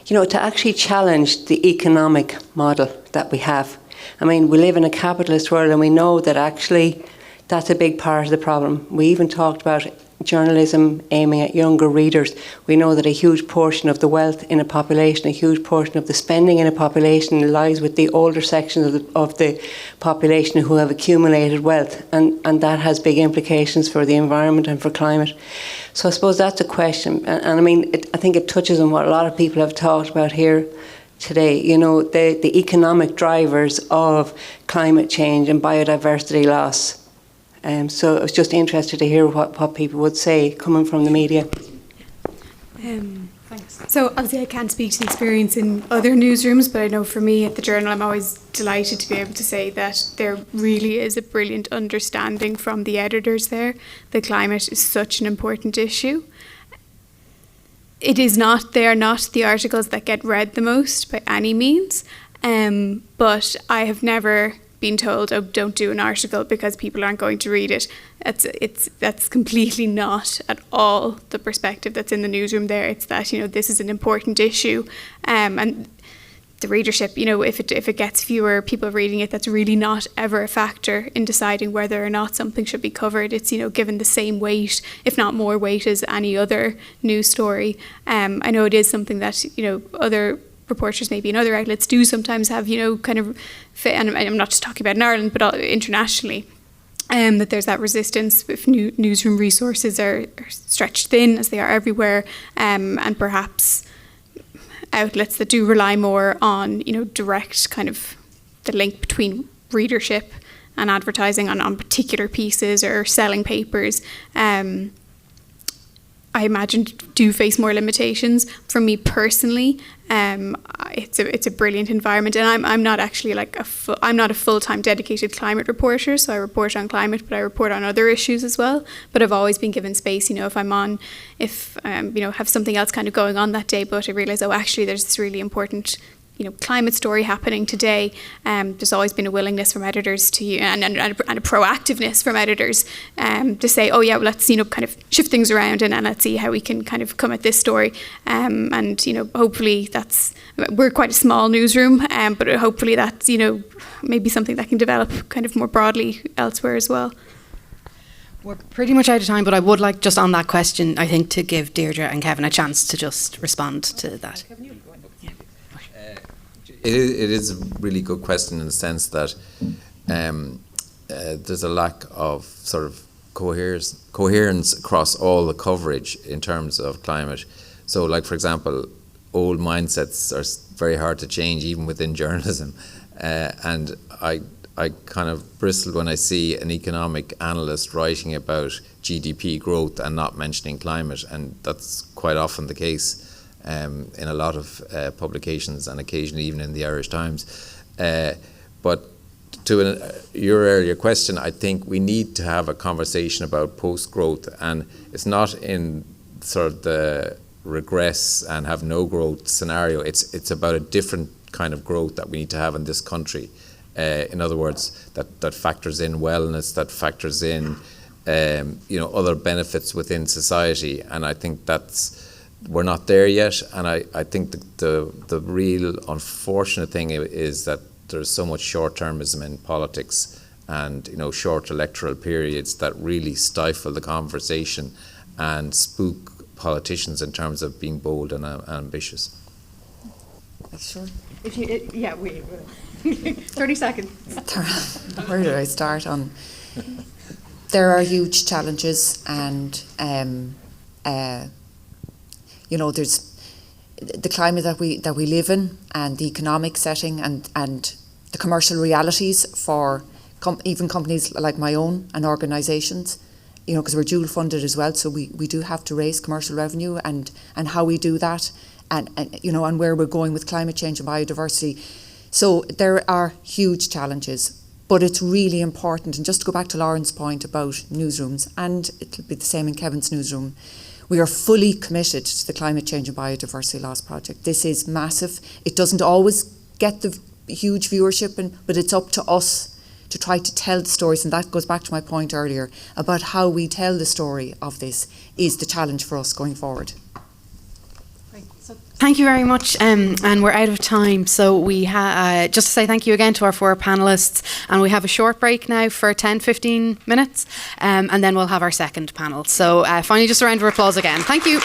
you know, to actually challenge the economic model that we have. I mean, we live in a capitalist world, and we know that actually that's a big part of the problem. We even talked about journalism aiming at younger readers. We know that a huge portion of the wealth in a population, a huge portion of the spending in a population lies with the older sections of the population who have accumulated wealth, and that has big implications for the environment and for climate. So I suppose that's a question, and I mean, I think it touches on what a lot of people have talked about here today, you know, the economic drivers of climate change and biodiversity loss. So I was just interested to hear what people would say coming from the media. Thanks. So obviously I can't speak to the experience in other newsrooms, but I know for me at the Journal, I'm always delighted to be able to say that there really is a brilliant understanding from the editors there. The climate is such an important issue. They are not the articles that get read the most by any means, but I have never been told, oh, don't do an article because people aren't going to read it. That's completely not at all the perspective that's in the newsroom there. It's that, you know, this is an important issue, and the readership, if it gets fewer people reading it, that's really not ever a factor in deciding whether or not something should be covered. It's, given the same weight, if not more weight, as any other news story. I know it is something that, other reporters maybe in other outlets do sometimes have, kind of, and I'm not just talking about in Ireland, but internationally, that there's that resistance if newsroom resources are stretched thin, as they are everywhere, and perhaps outlets that do rely more on, direct kind of the link between readership and advertising on particular pieces or selling papers, I imagine do face more limitations. For me personally, it's a brilliant environment, and I'm not actually I'm not a full-time dedicated climate reporter, so I report on climate, but I report on other issues as well. But I've always been given space, if I'm on, have something else kind of going on that day, but I realise, actually there's this really important climate story happening today. There's always been a willingness from editors to, and a proactiveness from editors to say, let's kind of shift things around and let's see how we can kind of come at this story. And hopefully we're quite a small newsroom, but hopefully that's maybe something that can develop kind of more broadly elsewhere as well. We're pretty much out of time, but I would like, just on that question, I think, to give Deirdre and Kevin a chance to just respond to that. It is a really good question in the sense that there's a lack of sort of coherence across all the coverage in terms of climate. So, like, for example, old mindsets are very hard to change even within journalism, and I kind of bristle when I see an economic analyst writing about GDP growth and not mentioning climate, and that's quite often the case in a lot of publications, and occasionally even in the Irish Times. But to your earlier question, I think we need to have a conversation about post-growth, and it's not in sort of the regress and have no growth scenario. It's about a different kind of growth that we need to have in this country. In other words, that factors in wellness, that factors in other benefits within society, and I think we're not there yet. And I think the real unfortunate thing is that there's so much short-termism in politics, and short electoral periods that really stifle the conversation and spook politicians in terms of being bold and ambitious. Sure. If you, wait. 30 seconds. Where do I start on? There are huge challenges, and there's the climate that we live in, and the economic setting, and the commercial realities for even companies like my own and organisations. Because we're dual funded as well, so we do have to raise commercial revenue, and how we do that, and where we're going with climate change and biodiversity. So there are huge challenges, but it's really important. And just to go back to Lauren's point about newsrooms, and it'll be the same in Kevin's newsroom, we are fully committed to the Climate Change and Biodiversity Loss Project. This is massive. It doesn't always get the huge viewership, but it's up to us to try to tell the stories, and that goes back to my point earlier about how we tell the story of this is the challenge for us going forward. Thank you very much, and we're out of time, so we just to say thank you again to our 4 panellists, and we have a short break now for 10-15 minutes, and then we'll have our second panel. So finally, just a round of applause again. Thank you.